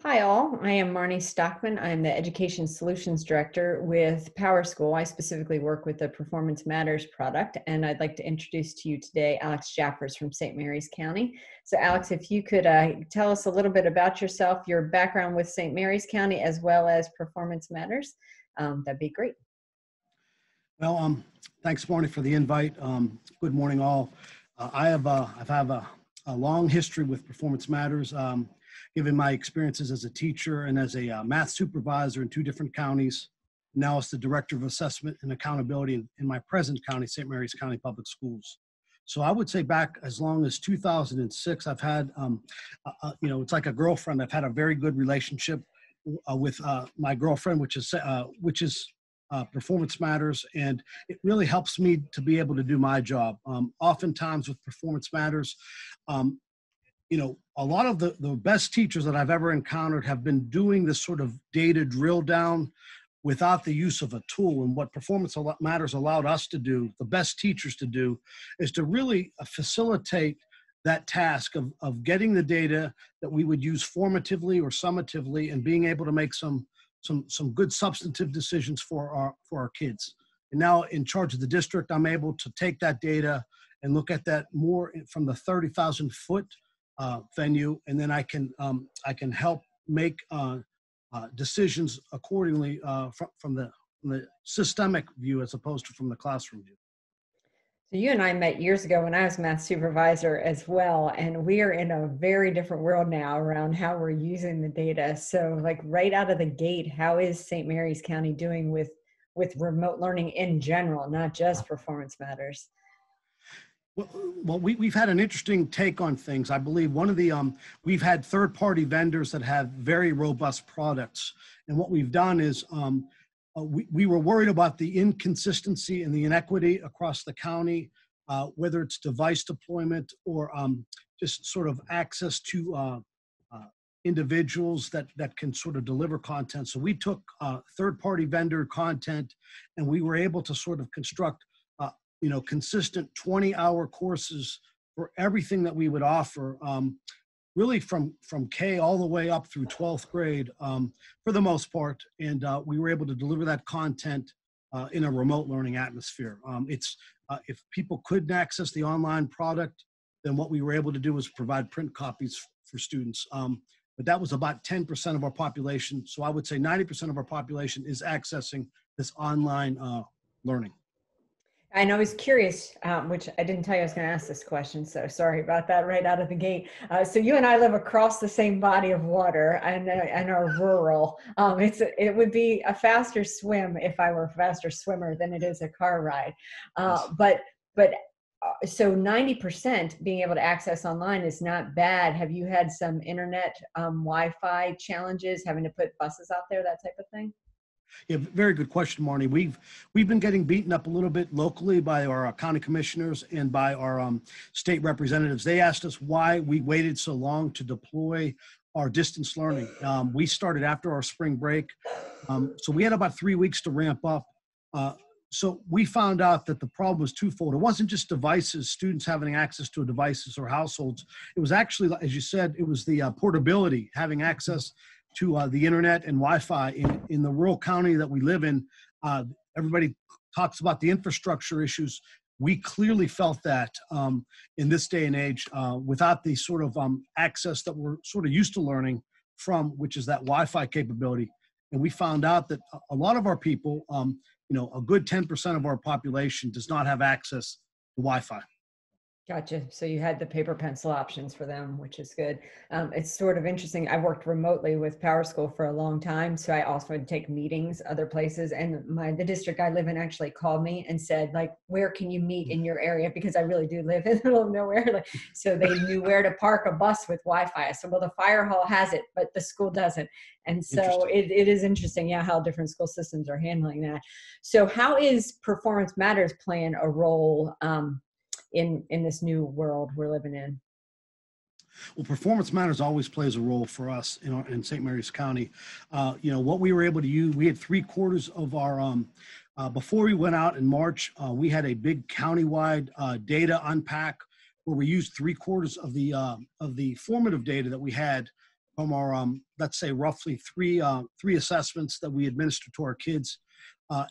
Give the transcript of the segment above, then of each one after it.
Hi all, I am Marnie Stockman. I'm the Education Solutions Director with PowerSchool. I specifically work with the Performance Matters product, and I'd like to introduce to you today Alex Jaffurs from St. Mary's County. So Alex, if you could tell us a little bit about yourself, your background with St. Mary's County, as well as Performance Matters, that'd be great. Well, thanks, Marnie, for the invite. Good morning, all. I've had a long history with Performance Matters, given my experiences as a teacher and as a math supervisor in two different counties. Now as the Director of Assessment and Accountability in my present county, St. Mary's County Public Schools. So I would say back as long as 2006, I've had, it's like a girlfriend. I've had a very good relationship with my girlfriend, which is Performance Matters, and it really helps me to be able to do my job. Oftentimes with Performance Matters, a lot of the best teachers that I've ever encountered have been doing this sort of data drill down without the use of a tool. And what Performance Matters allowed us to do, the best teachers to do, is to really facilitate that task of getting the data that we would use formatively or summatively and being able to make some good substantive decisions for our kids. And now in charge of the district, I'm able to take that data and look at that more from the 30,000 foot venue, and then I can help make decisions accordingly from the systemic view as opposed to from the classroom view. So you and I met years ago when I was math supervisor as well, and we are in a very different world now around how we're using the data. So like right out of the gate, how is St. Mary's County doing with remote learning in general, not just Performance Matters? Well, we've had an interesting take on things. I believe one of the, we've had third-party vendors that have very robust products. And what we've done is we were worried about the inconsistency and the inequity across the county, whether it's device deployment or just sort of access to individuals that can sort of deliver content. So we took third-party vendor content and we were able to sort of construct consistent 20-hour courses for everything that we would offer, really from K all the way up through 12th grade for the most part. And we were able to deliver that content in a remote learning atmosphere. If people couldn't access the online product, then what we were able to do was provide print copies for students. But that was about 10% of our population. So I would say 90% of our population is accessing this online learning. And I was curious, which I didn't tell you I was going to ask this question, so sorry about that right out of the gate. So you and I live across the same body of water and are rural. It would be a faster swim if I were a faster swimmer than it is a car ride. So 90% being able to access online is not bad. Have you had some internet Wi-Fi challenges, having to put buses out there, that type of thing? Yeah, very good question, Marnie. We've been getting beaten up a little bit locally by our county commissioners and by our state representatives. They asked us why we waited so long to deploy our distance learning. We started after our spring break, so we had about 3 weeks to ramp up. So we found out that the problem was twofold. It wasn't just devices, students having access to devices or households. It was actually, as you said, it was the portability, having access to the internet and Wi-Fi in the rural county that we live in. Everybody talks about the infrastructure issues. We clearly felt that in this day and age, without the sort of access that we're sort of used to learning from, which is that Wi-Fi capability. And we found out that a lot of our people, a good 10% of our population does not have access to Wi-Fi. Gotcha. So you had the paper pencil options for them, which is good. It's sort of interesting. I worked remotely with PowerSchool for a long time, so I also would take meetings other places. And the district I live in actually called me and said, like, where can you meet in your area? Because I really do live in the middle of nowhere. So they knew where to park a bus with Wi-Fi. I said, well, the fire hall has it, but the school doesn't. And so it is interesting, yeah, how different school systems are handling that. So how is Performance Matters playing a role in this new world we're living in? Well, Performance Matters always plays a role for us in St. Mary's County. What we were able to use, we had 3/4 of our, before we went out in March, we had a big countywide data unpack where we used 3/4 of the formative data that we had from our, let's say roughly three assessments that we administer to our kids.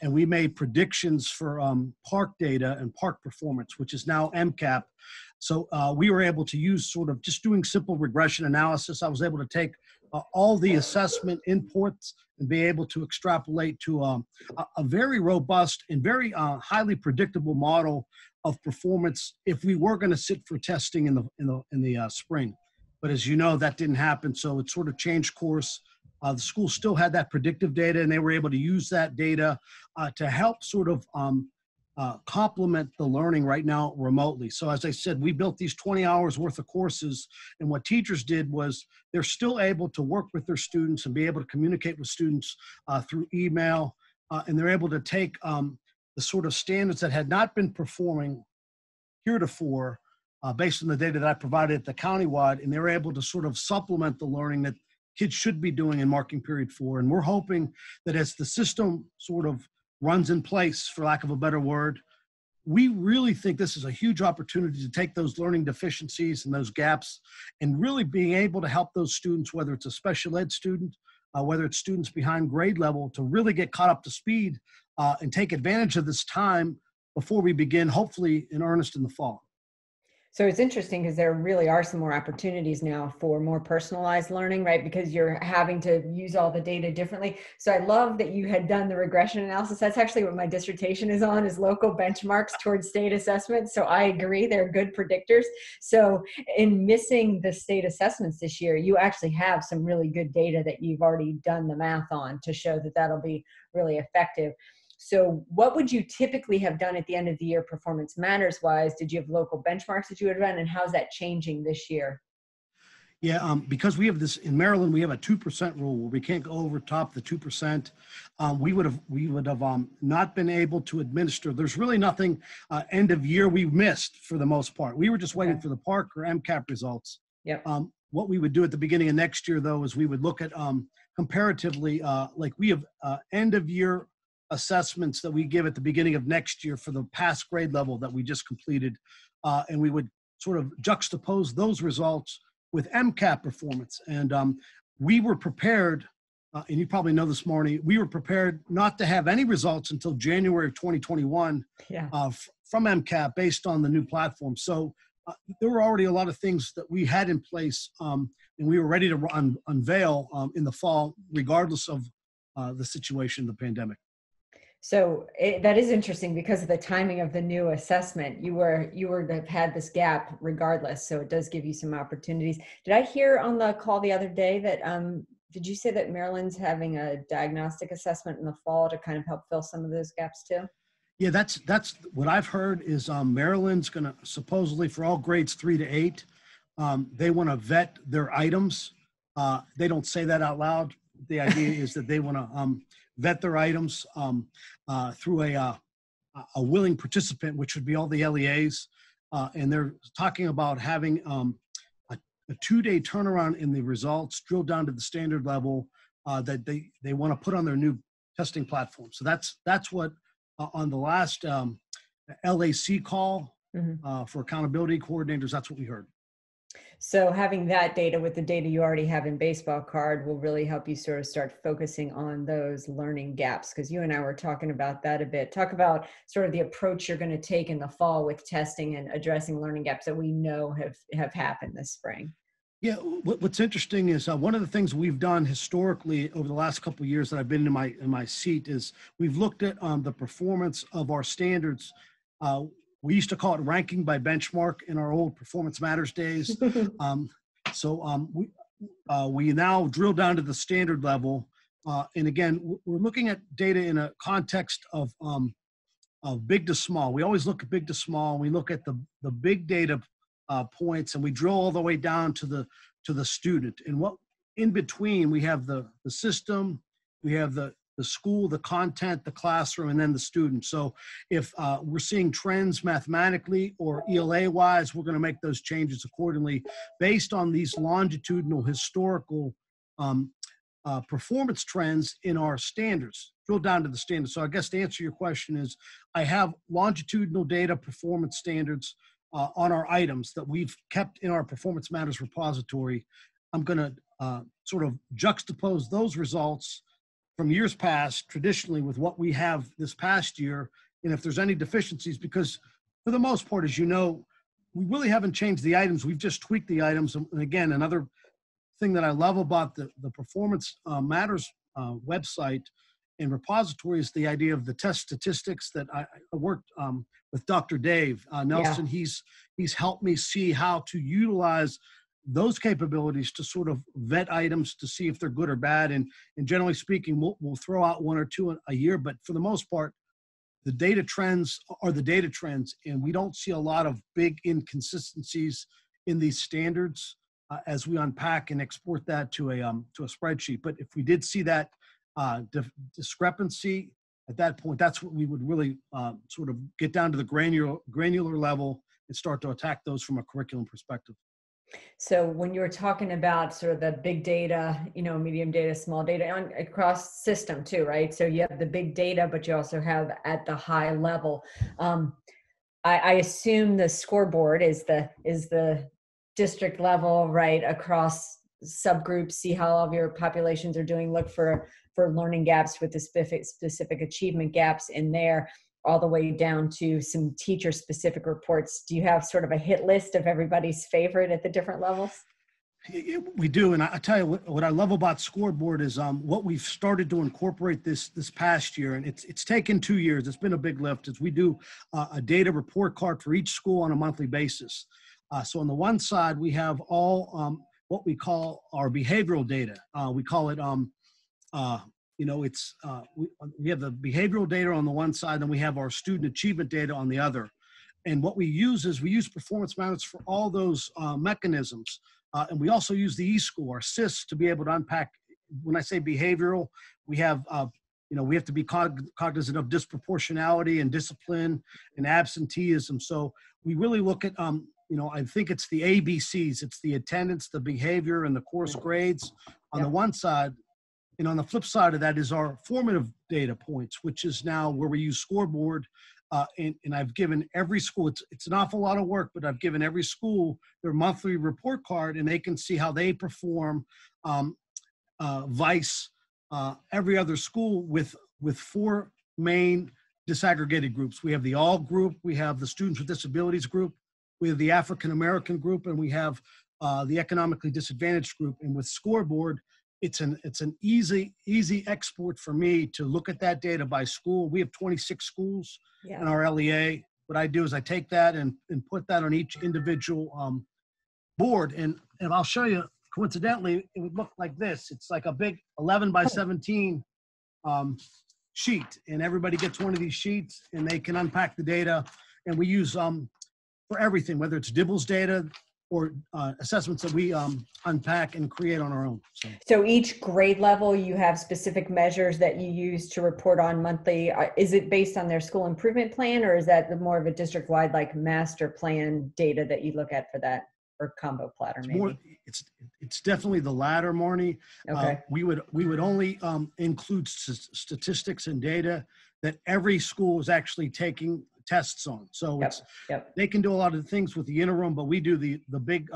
And we made predictions for park data and park performance, which is now MCAP. So we were able to use sort of just doing simple regression analysis. I was able to take all the assessment inputs and be able to extrapolate to a very robust and very highly predictable model of performance if we were going to sit for testing in the spring. But as you know, that didn't happen, so it sort of changed course. The school still had that predictive data, and they were able to use that data to help sort of complement the learning right now remotely. So as I said, we built these 20 hours worth of courses, and what teachers did was they're still able to work with their students and be able to communicate with students through email, and they're able to take the sort of standards that had not been performing heretofore based on the data that I provided at the countywide, and they're able to sort of supplement the learning that kids should be doing in marking period 4. And we're hoping that as the system sort of runs in place, for lack of a better word, we really think this is a huge opportunity to take those learning deficiencies and those gaps and really being able to help those students, whether it's a special ed student, whether it's students behind grade level, to really get caught up to speed and take advantage of this time before we begin, hopefully in earnest in the fall. So it's interesting because there really are some more opportunities now for more personalized learning, right? Because you're having to use all the data differently. So I love that you had done the regression analysis. That's actually what my dissertation is on, is local benchmarks towards state assessments. So I agree, they're good predictors. So in missing the state assessments this year, you actually have some really good data that you've already done the math on to show that that'll be really effective. So what would you typically have done at the end of the year Performance Matters wise? Did you have local benchmarks that you would run, and how's that changing this year? Yeah, because we have this in Maryland, we have a 2% rule where we can't go over top the 2%. We would have not been able to administer. There's really nothing end of year we missed for the most part. We were just waiting for the park or MCAP results. Yep. What we would do at the beginning of next year, though, is we would look at comparatively, like we have end of year assessments that we give at the beginning of next year for the past grade level that we just completed. And we would sort of juxtapose those results with MCAP performance. And we were prepared, and you probably know this, Marnie, we were prepared not to have any results until January of 2021 from MCAP based on the new platform. So there were already a lot of things that we had in place, and we were ready to unveil in the fall, regardless of the situation of the pandemic. So that is interesting because of the timing of the new assessment. You were to have had this gap regardless. So it does give you some opportunities. Did I hear on the call the other day that, did you say that Maryland's having a diagnostic assessment in the fall to kind of help fill some of those gaps too? Yeah, that's what I've heard is Maryland's going to supposedly for all grades 3 to 8, they want to vet their items. They don't say that out loud. The idea is that they want to vet their items through a willing participant, which would be all the LEAs. And they're talking about having a 2-day turnaround in the results, drilled down to the standard level that they want to put on their new testing platform. So that's what on the last LAC call for accountability coordinators, that's what we heard. So having that data with the data you already have in baseball card will really help you sort of start focusing on those learning gaps, because you and I were talking about that a bit. Talk about sort of the approach you're going to take in the fall with testing and addressing learning gaps that we know have happened this spring. Yeah, what's interesting is one of the things we've done historically over the last couple of years that I've been in my seat is we've looked at the performance of our standards. We used to call it ranking by benchmark in our old Performance Matters days. We now drill down to the standard level. And again, we're looking at data in a context of big to small. We always look at big to small. We look at the big data points, and we drill all the way down to the student. And what in between, we have the system, we have the school, the content, the classroom, and then the student. So if we're seeing trends mathematically or ELA wise, we're going to make those changes accordingly based on these longitudinal historical performance trends in our standards, drill down to the standards. So I guess to answer your question is, I have longitudinal data performance standards on our items that we've kept in our Performance Matters repository. I'm going to sort of juxtapose those results from years past, traditionally, with what we have this past year, and if there's any deficiencies, because for the most part, as you know, we really haven't changed the items. We've just tweaked the items. And again, another thing that I love about the Performance Matters website and repository is the idea of the test statistics that I worked with Dr. Dave Nelson. Yeah. He's helped me see how to utilize those capabilities to sort of vet items to see if they're good or bad. And generally speaking, we'll throw out one or two a year, but for the most part, the data trends are the data trends, and we don't see a lot of big inconsistencies in these standards as we unpack and export that to a spreadsheet. But if we did see that discrepancy at that point, that's what we would really sort of get down to the granular level and start to attack those from a curriculum perspective. So when you were talking about sort of the big data, medium data, small data across system too, right? So you have the big data, but you also have at the high level. I assume the scoreboard is the district level, right? Across subgroups, see how all of your populations are doing, look for learning gaps with the specific achievement gaps in there, all the way down to some teacher specific reports. Do you have sort of a hit list of everybody's favorite at the different levels? We do. And I tell you what I love about Scoreboard is what we've started to incorporate this past year. And it's taken 2 years. It's been a big lift as we do a data report card for each school on a monthly basis. So on the one side, we have all what we call our behavioral data. We call it we have the behavioral data on the one side, and we have our student achievement data on the other. And what we use is we use Performance Matters for all those mechanisms. And we also use the eSchool, our SIS, to be able to unpack. When I say behavioral, we have, we have to be cognizant of disproportionality and discipline and absenteeism. So we really look at, I think it's the ABCs. It's the attendance, the behavior, and the course grades on the one side. And on the flip side of that is our formative data points, which is now where we use Scoreboard. And I've given every school, it's an awful lot of work, but I've given every school their monthly report card, and they can see how they perform vice every other school with 4 main disaggregated groups. We have the all group, we have the students with disabilities group, we have the African American group, and we have the economically disadvantaged group. And with Scoreboard, it's an easy export for me to look at that data by school. We have 26 schools in our LEA. What I do is I take that and put that on each individual board. And I'll show you, coincidentally, it would look like this. It's like a big 11 by 17 sheet. And everybody gets one of these sheets and they can unpack the data. And we use for everything, whether it's DIBELS data, or assessments that we unpack and create on our own. So each grade level, you have specific measures that you use to report on monthly. Is it based on their school improvement plan, or is that more of a district-wide, like master plan data that you look at for that, or combo platter maybe? It's definitely the latter, Marnie. Okay. We would only include statistics and data that every school is actually taking tests on. So they can do a lot of the things with the interim, but we do the big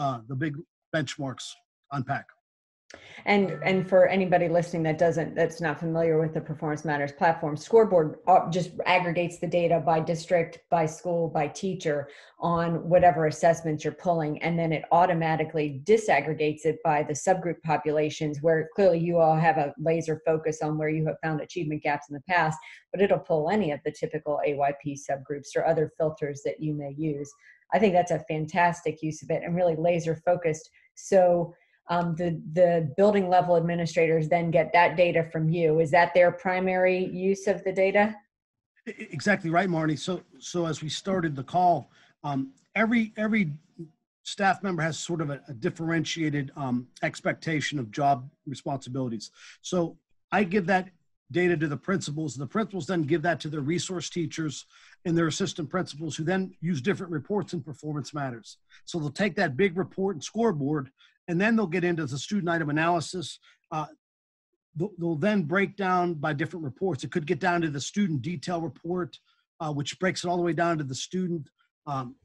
benchmarks unpack. And for anybody listening that's not familiar with the Performance Matters platform, Scoreboard just aggregates the data by district, by school, by teacher on whatever assessments you're pulling, and then it automatically disaggregates it by the subgroup populations, where clearly you all have a laser focus on where you have found achievement gaps in the past, but it'll pull any of the typical AYP subgroups or other filters that you may use. I think that's a fantastic use of it and really laser focused. So the building level administrators then get that data from you. Is that their primary use of the data? Exactly right, Marnie. So as we started the call, every staff member has sort of a differentiated expectation of job responsibilities. So I give that data to the principals. The principals then give that to their resource teachers and their assistant principals, who then use different reports in Performance Matters. So they'll take that big report and Scoreboard, and then they'll get into the student item analysis. They'll then break down by different reports. It could get down to the student detail report, which breaks it all the way down to the student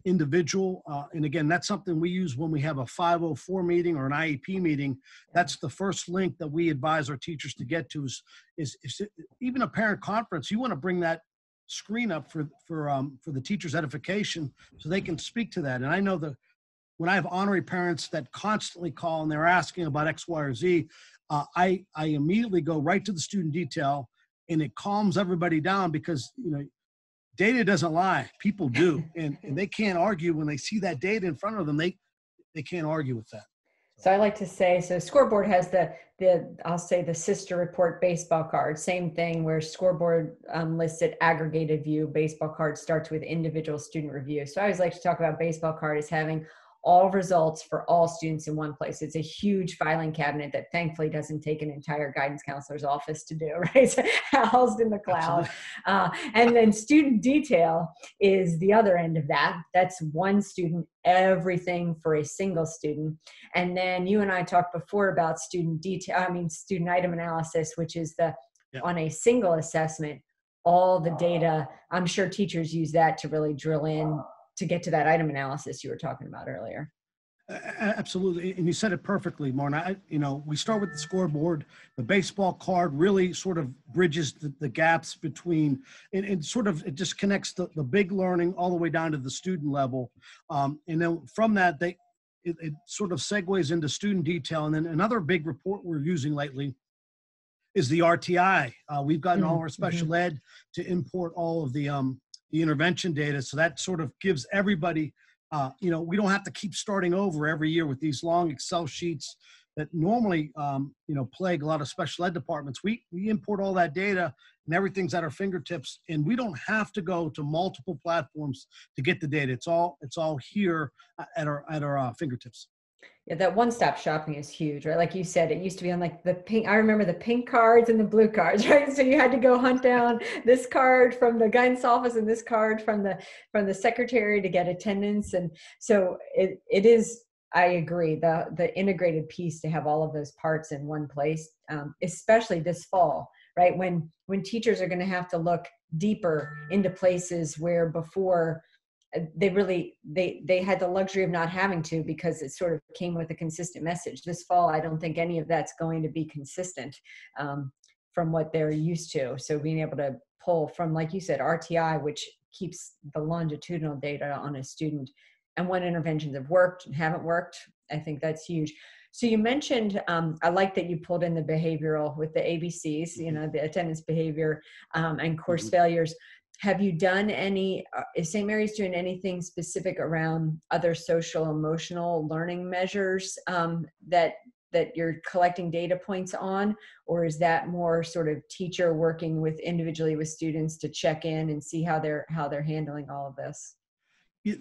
individual. And again, that's something we use when we have a 504 meeting or an IEP meeting. That's the first link that we advise our teachers to get to is even a parent conference. You want to bring that screen up for the teacher's edification so they can speak to that. And I know that when I have honorary parents that constantly call and they're asking about X, Y, or Z, I immediately go right to the student detail, and it calms everybody down because, data doesn't lie. People do. And they can't argue when they see that data in front of them. They can't argue with that. So I like to say, so Scoreboard has I'll say the sister report baseball card, same thing where Scoreboard listed aggregated view, baseball card starts with individual student review. So I always like to talk about baseball card as having all results for all students in one place. It's a huge filing cabinet that thankfully doesn't take an entire guidance counselor's office to do, right? It's housed in the cloud. And then student detail is the other end of that. That's one student, everything for a single student. And then you and I talked before about student item analysis, which is on a single assessment, all the data. I'm sure teachers use that to really drill in to get to that item analysis you were talking about earlier. Absolutely. And you said it perfectly, Marna. We start with the scoreboard. The baseball card really sort of bridges the gaps between, and sort of, it just connects the big learning all the way down to the student level. And then from that, it sort of segues into student detail. And then another big report we're using lately is the RTI. We've gotten all our special ed to import all of the intervention data. So that sort of gives everybody, we don't have to keep starting over every year with these long Excel sheets that normally, plague a lot of special ed departments. We import all that data and everything's at our fingertips, and we don't have to go to multiple platforms to get the data. It's all here at our fingertips. Yeah, that one-stop shopping is huge, right? Like you said, it used to be on like the pink, I remember the pink cards and the blue cards, right? So you had to go hunt down this card from the guidance office and this card from the secretary to get attendance. And so it is, I agree, the integrated piece to have all of those parts in one place, especially this fall, right? When teachers are going to have to look deeper into places where before they had the luxury of not having to, because it sort of came with a consistent message. This fall, I don't think any of that's going to be consistent from what they're used to. So being able to pull from, like you said, RTI, which keeps the longitudinal data on a student, and what interventions have worked and haven't worked, I think that's huge. So you mentioned, I like that you pulled in the behavioral with the ABCs, the attendance, behavior, and course failures. Have you done is St. Mary's doing anything specific around other social emotional learning measures that you're collecting data points on, or is that more sort of teacher working individually with students to check in and see how they're handling all of this?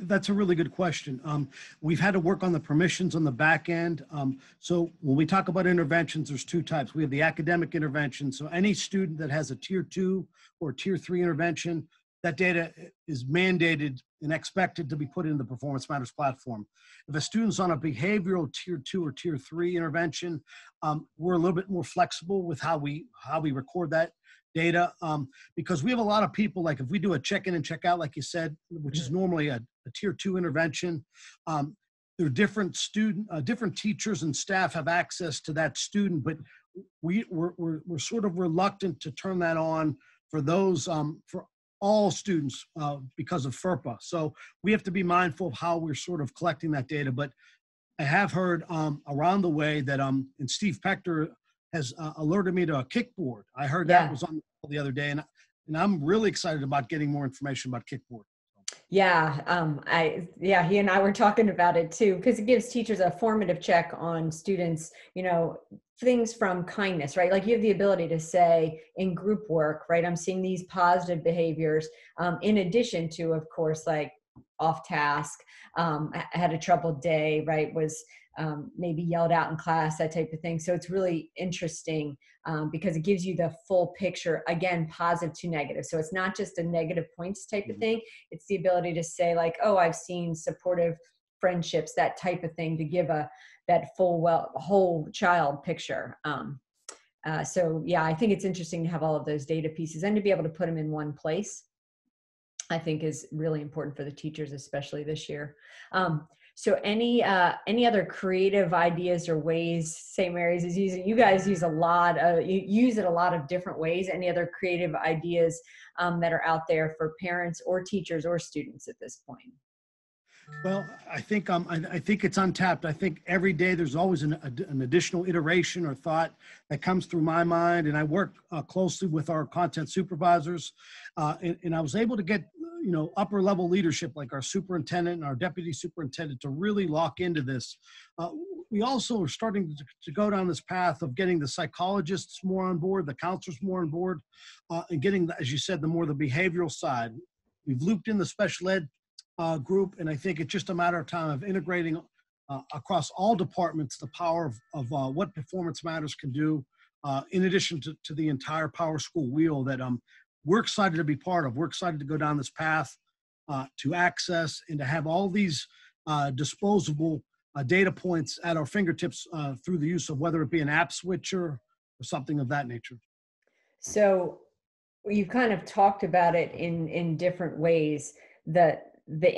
That's a really good question. We've had to work on the permissions on the back end. So when we talk about interventions, there's two types. We have the academic intervention. So any student that has a tier 2 or tier 3 intervention, that data is mandated and expected to be put in the Performance Matters platform. If a student's on a behavioral tier 2 or tier 3 intervention, we're a little bit more flexible with how we record that data, because we have a lot of people, like if we do a check-in and check-out, like you said, which is normally a tier 2 intervention, there are different teachers and staff have access to that student, but we're sort of reluctant to turn that on for those for all students because of FERPA. So we have to be mindful of how we're sort of collecting that data. But I have heard around the way that and Steve Pector has alerted me to a Kickboard. I heard that was on the other day, and I'm really excited about getting more information about Kickboard. Yeah, he and I were talking about it too, because it gives teachers a formative check on students, things from kindness, right? Like you have the ability to say in group work, right? I'm seeing these positive behaviors, in addition to, of course, like off task, had a troubled day, right? Was maybe yelled out in class, that type of thing. So it's really interesting because it gives you the full picture, again, positive to negative. So it's not just a negative points type of thing. It's the ability to say like, oh, I've seen supportive friendships, that type of thing, to give that whole child picture. So yeah, I think it's interesting to have all of those data pieces and to be able to put them in one place. I think is really important for the teachers, especially this year. So any other creative ideas or ways St. Mary's is using? You guys use a lot. You use it a lot of different ways. Any other creative ideas that are out there for parents or teachers or students at this point? Well, I think it's untapped. I think every day there's always an additional iteration or thought that comes through my mind, and I work closely with our content supervisors, and I was able to get upper level leadership like our superintendent and our deputy superintendent to really lock into this. We also are starting to go down this path of getting the psychologists more on board, the counselors more on board, and getting, as you said, the behavioral side. We've looped in the special ed group, and I think it's just a matter of time of integrating across all departments the power of what Performance Matters can do, in addition to the entire PowerSchool wheel that we're excited to be part of. We're excited to go down this path to access and to have all these disposable data points at our fingertips through the use of whether it be an app switcher or something of that nature. So you've kind of talked about it in different ways. The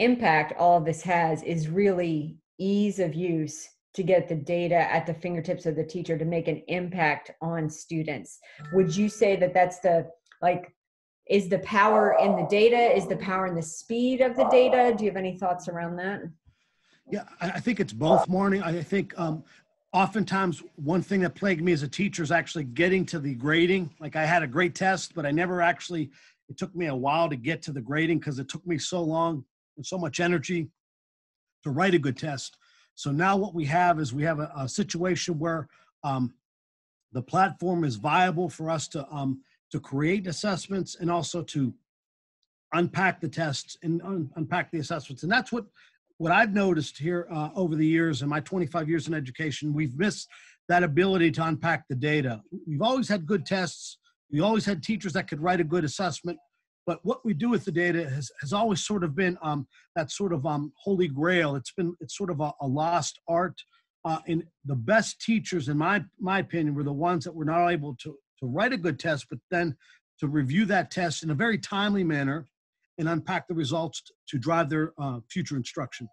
impact all of this has is really ease of use to get the data at the fingertips of the teacher to make an impact on students. Would you say that that's is the power in the data? Is the power in the speed of the data? Do you have any thoughts around that? Yeah, I think it's both, Marnie. I think oftentimes one thing that plagued me as a teacher is actually getting to the grading. Like I had a great test, but I never actually, it took me a while to get to the grading because it took me so long and so much energy to write a good test. So now what we have is we have a situation where the platform is viable for us to create assessments and also to unpack the tests and unpack the assessments. And that's what I've noticed here over the years, in my 25 years in education. We've missed that ability to unpack the data. We've always had good tests. We always had teachers that could write a good assessment. But what we do with the data has always sort of been that sort of holy grail. It's sort of a lost art. And the best teachers, in my opinion, were the ones that were not able to write a good test, but then to review that test in a very timely manner and unpack the results to drive their future instruction.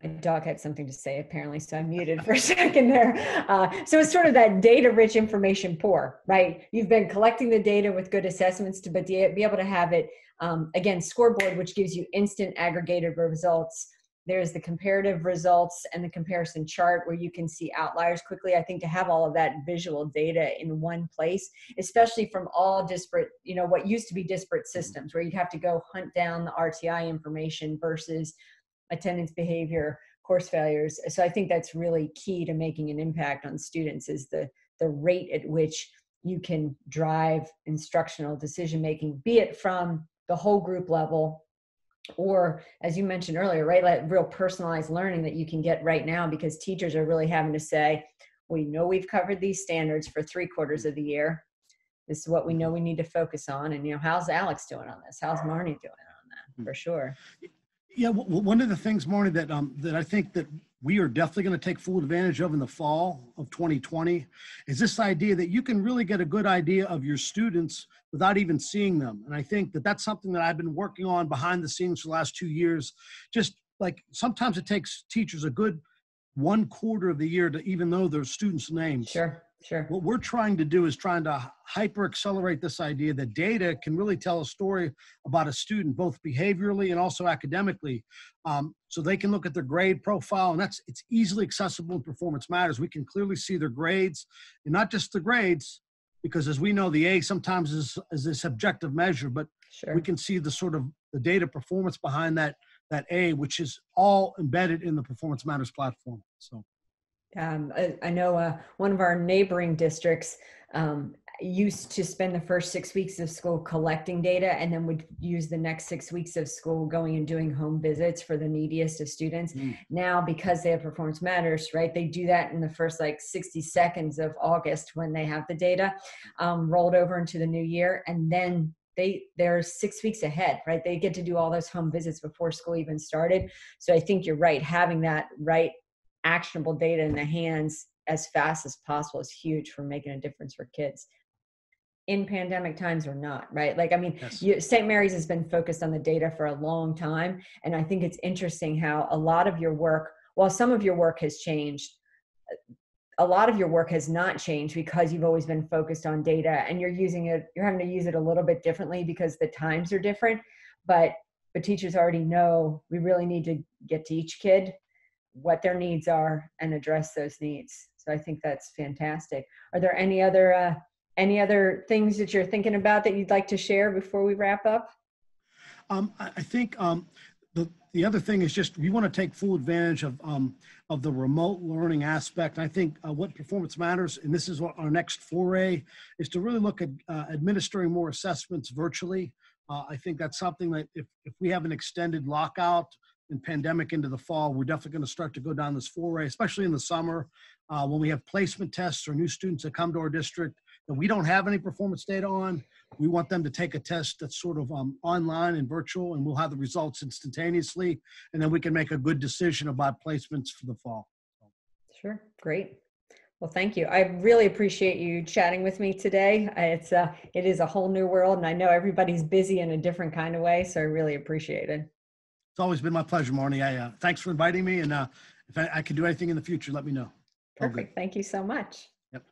My dog had something to say, apparently, so I muted for a second there. So it's sort of that data-rich, information poor, right? You've been collecting the data with good assessments to be able to have it, again, Scoreboard, which gives you instant aggregated results. There's the comparative results and the comparison chart where you can see outliers quickly. I think to have all of that visual data in one place, especially from all disparate, what used to be disparate systems where you'd have to go hunt down the RTI information versus attendance, behavior, course failures. So I think that's really key to making an impact on students is the rate at which you can drive instructional decision-making, be it from the whole group level or, as you mentioned earlier, right, like real personalized learning that you can get right now because teachers are really having to say, we know we've covered these standards for 3/4 of the year. This is what we know we need to focus on. And, how's Alex doing on this? How's Marnie doing on that? For sure. Yeah, one of the things, Marnie, that I think that we are definitely going to take full advantage of in the fall of 2020 is this idea that you can really get a good idea of your students without even seeing them. And I think that that's something that I've been working on behind the scenes for the last 2 years. Just like sometimes it takes teachers a good 1/4 of the year to even know their students' names. Sure. What we're trying to do is trying to hyper accelerate this idea that data can really tell a story about a student, both behaviorally and also academically. So they can look at their grade profile, and it's easily accessible in Performance Matters. We can clearly see their grades, and not just the grades, because as we know, the A sometimes is a subjective measure, but Sure. we can see the sort of the data performance behind that A, which is all embedded in the Performance Matters platform. So. I know one of our neighboring districts used to spend the first 6 weeks of school collecting data and then would use the next 6 weeks of school going and doing home visits for the neediest of students. Now, because they have Performance Matters, right, they do that in the first 60 seconds of August when they have the data rolled over into the new year. And then they're 6 weeks ahead, right? They get to do all those home visits before school even started. So I think you're right. Having that actionable data in the hands as fast as possible is huge for making a difference for kids. in pandemic times or not, right? Like, I mean, Yes. St. Mary's has been focused on the data for a long time. And I think it's interesting how a lot of your work, while some of your work has changed, a lot of your work has not changed because you've always been focused on data, and you're having to use it a little bit differently because the times are different. But teachers already know we really need to get to each kid, what their needs are, and address those needs. So I think that's fantastic. Are there any other things that you're thinking about that you'd like to share before we wrap up? I think the other thing is just we want to take full advantage of the remote learning aspect. I think what Performance Matters, and this is what our next foray, is to really look at administering more assessments virtually. I think that's something that if we have an extended lockout and pandemic into the fall, we're definitely going to start to go down this foray, especially in the summer when we have placement tests or new students that come to our district that we don't have any performance data on. We want them to take a test that's sort of online and virtual, and we'll have the results instantaneously, and then we can make a good decision about placements for the fall. Sure. Great. Well, thank you. I really appreciate you chatting with me today. It is a whole new world, and I know everybody's busy in a different kind of way, so I really appreciate it. It's always been my pleasure, Marnie. Thanks for inviting me, and if I can do anything in the future, let me know. Perfect. Thank you so much. Yep.